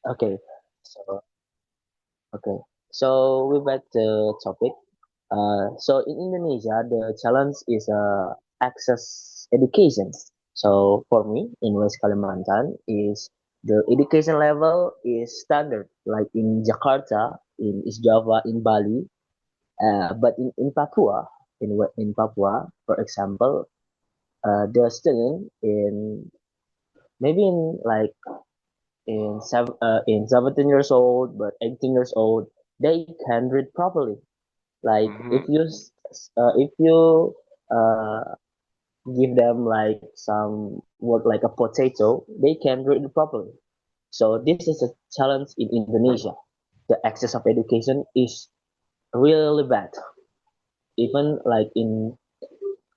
Okay. So okay. So we back to topic. So in Indonesia, the challenge is access education. So for me, in West Kalimantan, is the education level is standard, like in Jakarta, in East Java, in Bali, but in Papua, in Papua, for example, the student in maybe in like in 17 years old, but 18 years old, they can read properly. Like Hmm. if you uh, give them like some word like a potato, they can read it properly. So this is a challenge in Indonesia. The access of education is really bad. Even like in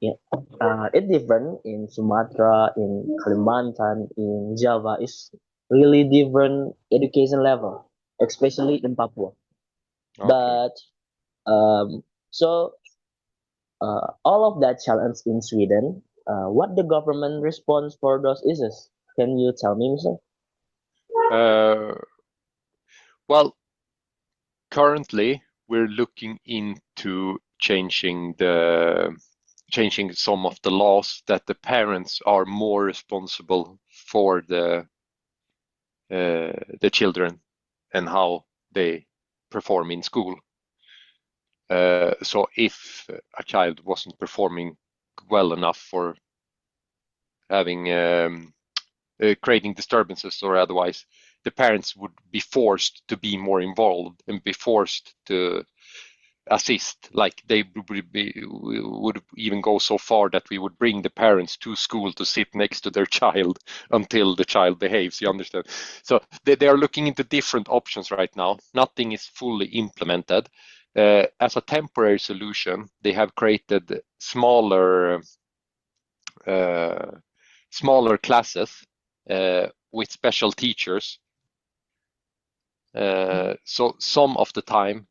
it's different in Sumatra, in Kalimantan, in Java. It's really different education level, especially in Papua. Okay. But um, so all of that challenge in Sweden. What the government response for those issues? Can you tell me, Mister? Uh, well, currently we're looking into changing some of the laws that the parents are more responsible for the children and how they perform in school. So if a child wasn't performing well enough for having creating disturbances or otherwise, the parents would be forced to be more involved and be forced to assist. Like they would even go so far that we would bring the parents to school to sit next to their child until the child behaves. You understand? So they are looking into different options right now. Nothing is fully implemented. As a temporary solution, they have created uh, smaller classes with special teachers. So some of the time,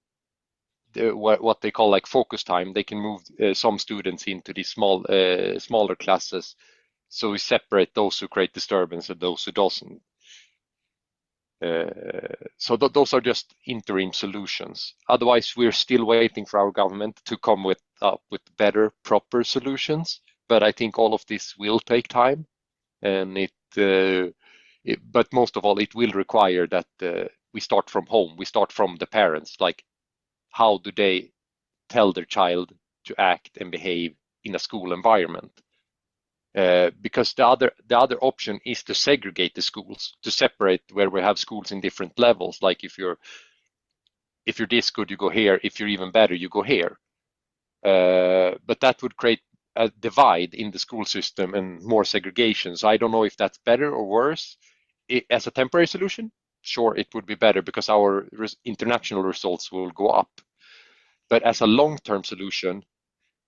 what they call like focus time, they can move some students into these smaller classes. So we separate those who create disturbance and those who doesn't. So those are just interim solutions. Otherwise, we're still waiting for our government to come with better, proper solutions. But I think all of this will take time, and but most of all, it will require that we start from home. We start from the parents. Like, how do they tell their child to act and behave in a school environment? Because the other option is to segregate the schools, to separate where we have schools in different levels. Like if you're this good, you go here. If you're even better, you go here. But that would create a divide in the school system and more segregation. So I don't know if that's better or worse. As a temporary solution, sure, it would be better because our international results will go up. But as a long-term solution,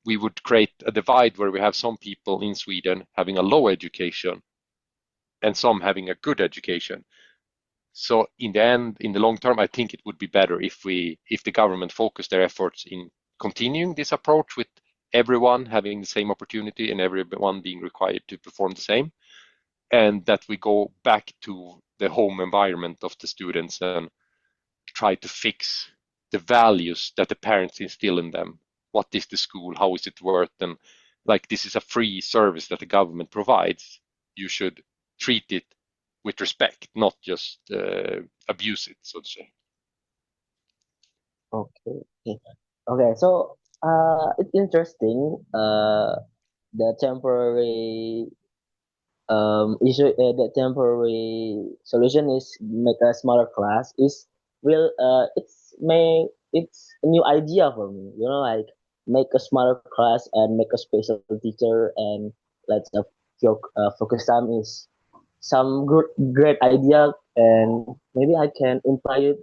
we would create a divide where we have some people in Sweden having a low education and some having a good education. So in the end, in the long term, I think it would be better if the government focused their efforts in continuing this approach with everyone having the same opportunity and everyone being required to perform the same, and that we go back to the home environment of the students and try to fix the values that the parents instill in them. What is the school? How is it worth? And like this is a free service that the government provides. You should treat it with respect, not just abuse it, so to say. Okay. Okay. Okay. So it's interesting. The temporary the temporary solution is make a smaller class is real it's a new idea for me, like make a smaller class and make a special teacher, and let's your focus time is some great idea, and maybe I can imply it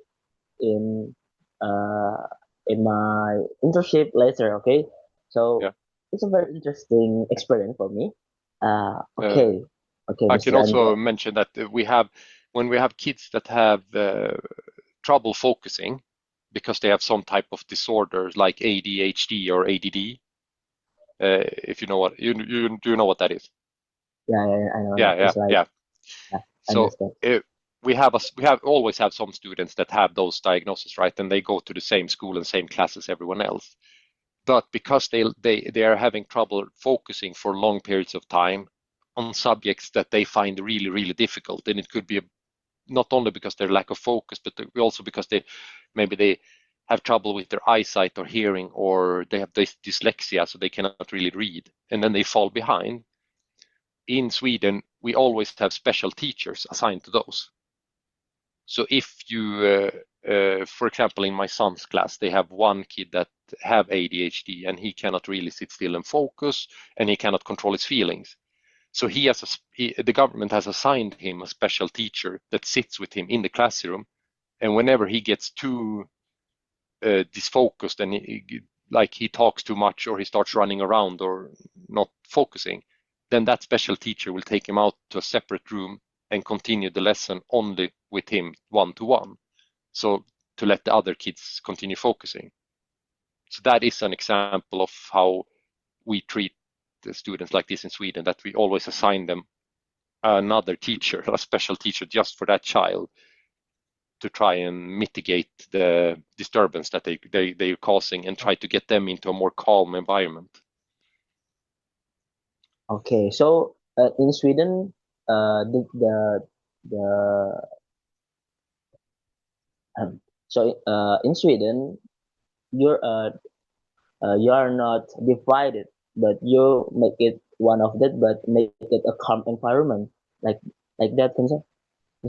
in uh in my internship later. Okay, so Yeah. it's a very interesting experience for me. Uh, Okay. Okay, I can Mr. also Andrea. mention that when we have kids that have trouble focusing because they have some type of disorders like ADHD or ADD, if you know what you do you know what that is? Yeah, yeah, yeah, I know that. Yeah, yeah, It's like, yeah. yeah, I So understand. we have always have some students that have those diagnoses, right? And they go to the same school and same class as everyone else. But because they are having trouble focusing for long periods of time on subjects that they find really, really difficult, and it could be not only because their lack of focus, but also because maybe they have trouble with their eyesight or hearing, or they have dyslexia, so they cannot really read, and then they fall behind. In Sweden, we always have special teachers assigned to those. So if you, for example, in my son's class, they have one kid that have ADHD and he cannot really sit still and focus, and he cannot control his feelings. So the government has assigned him a special teacher that sits with him in the classroom, and whenever he gets too disfocused and like he talks too much or he starts running around or not focusing, then that special teacher will take him out to a separate room and continue the lesson only with him one-to-one. So to let the other kids continue focusing. So that is an example of how we treat the students like this in Sweden, that we always assign them another teacher, a special teacher just for that child, to try and mitigate the disturbance that they're causing and try to get them into a more calm environment. Okay, so in Sweden, the in Sweden, you're you are not divided, but you make it one of that, but make it a calm environment, like like that,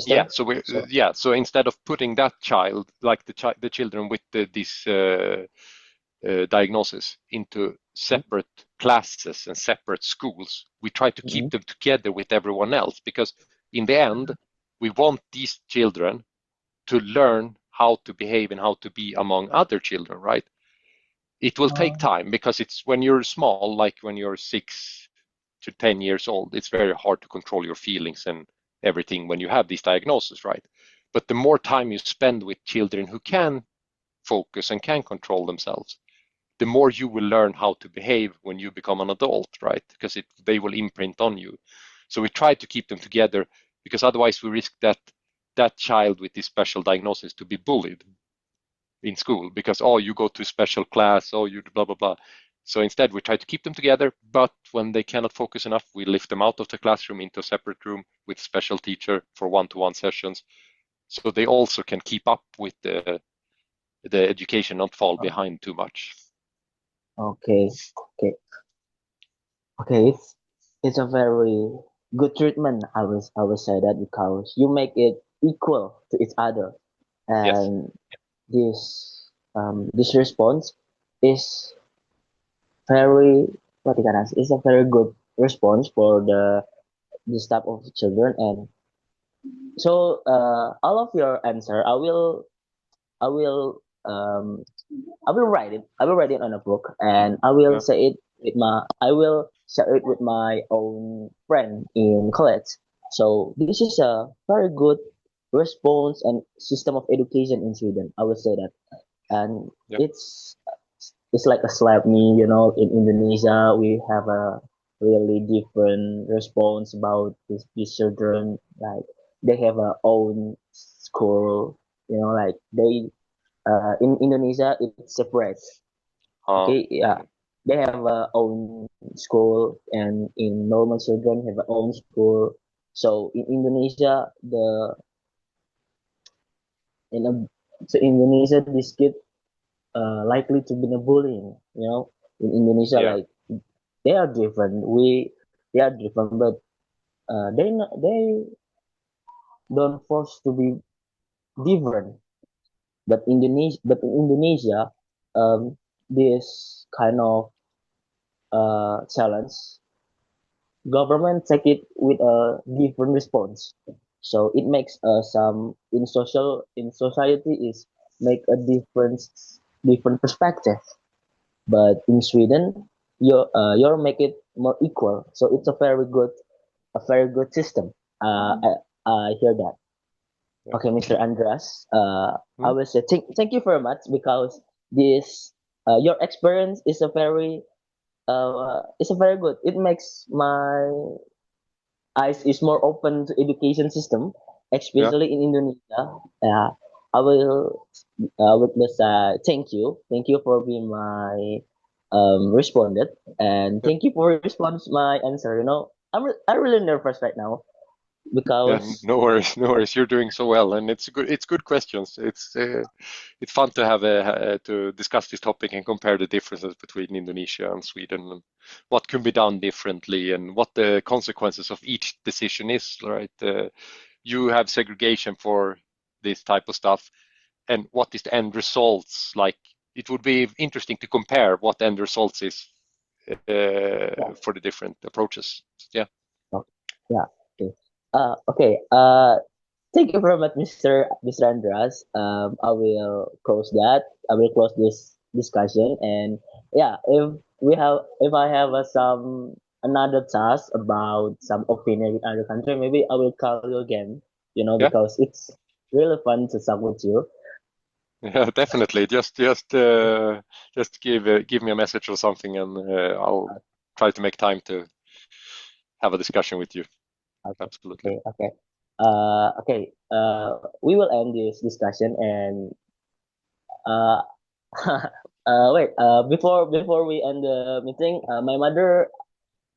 Yeah, Mister. so we So. yeah, so instead of putting that child, like the children with this diagnosis, into separate classes and separate schools, we try to keep Mm-hmm. them together with everyone else, because in the end, we want these children to learn how to behave and how to be among other children, right? It will take time, because it's when you're small, like when you're 6 to 10 years old, it's very hard to control your feelings and everything when you have these diagnoses, right? But the more time you spend with children who can focus and can control themselves, the more you will learn how to behave when you become an adult, right? Because they will imprint on you. So we try to keep them together, because otherwise we risk that child with this special diagnosis to be bullied in school, because, oh, you go to special class, oh, you blah blah blah. So instead we try to keep them together, but when they cannot focus enough, we lift them out of the classroom into a separate room with special teacher for one-to-one sessions, so they also can keep up with the education, not fall behind too much. Okay, okay, okay. It's a very good treatment. I will say that because you make it equal to each other, Yes. and this response is very what you can ask is a very good response for this type of children. And so all of your answer, I will I will write it. I will write it on a book, and Yeah. I will share it with my own friend in college. So this is a very good response and system of education in Sweden. I will say that, and Yeah. it's like a slap me. In Indonesia, we have a really different response about these children. Like they have a own school. Like they in Indonesia it's separate. Okay, yeah, Okay. they have a own school, and in normal children have a own school. So in Indonesia, in a, so Indonesia, this kid likely to be a bullying. In Indonesia, Yeah. like they are different. They are different, but they don't force to be different. But in Indonesia, this kind of challenge, government take it with a different response. So it makes some in society is make a different perspective. But in Sweden, you make it more equal. So it's a very good system. I hear that. Yeah. Okay, Mr. Andras, I Hmm? will say thank you very much because this your experience is a very good. It makes my eyes is more open to education system. Yeah. especially in Indonesia. I would just thank you for being my respondent, and Yeah. thank you for response my answer. I'm really nervous right now Yeah, because no worries, no worries. You're doing so well, and it's good questions. It's fun to have to discuss this topic and compare the differences between Indonesia and Sweden, and what can be done differently, and what the consequences of each decision is, right? You have segregation for this type of stuff, and what is the end results like? It would be interesting to compare what the end results is yeah, for the different approaches. Yeah. oh, yeah, okay. Okay. Thank you very much, Mr. Andras. I will close this discussion, and yeah, if I have some another task about some opinion in other country, maybe I will call you again. Yeah. Because it's really fun to talk with you. Yeah, definitely. Just give me a message or something, and I'll try to make time to have a discussion with you. Okay, Absolutely. okay, okay. Okay. We will end this discussion, and uh, wait. Before we end the meeting, my mother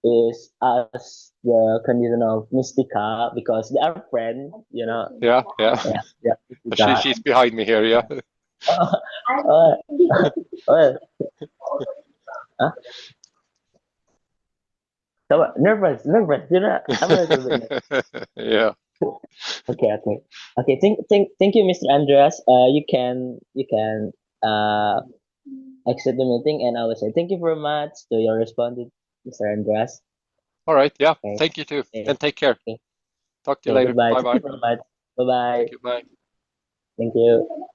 is as the condition of Mystica because they are friends, Yeah, yeah. Yeah, yeah, She Mystica. she's behind me here. Yeah. Uh, well, huh? Nervous, nervous. I'm a little bit nervous. Yeah. Okay, okay, okay. Thank you, Mr. Andreas. You can uh exit the meeting, and I will say thank you very much to your response, Mr. Andreas. All right. Yeah. Okay, Thank you too, okay, and take care. okay, Talk to you okay. later. Goodbye. Bye Thank you bye. very much. Bye bye. Thank you. Bye. Thank you.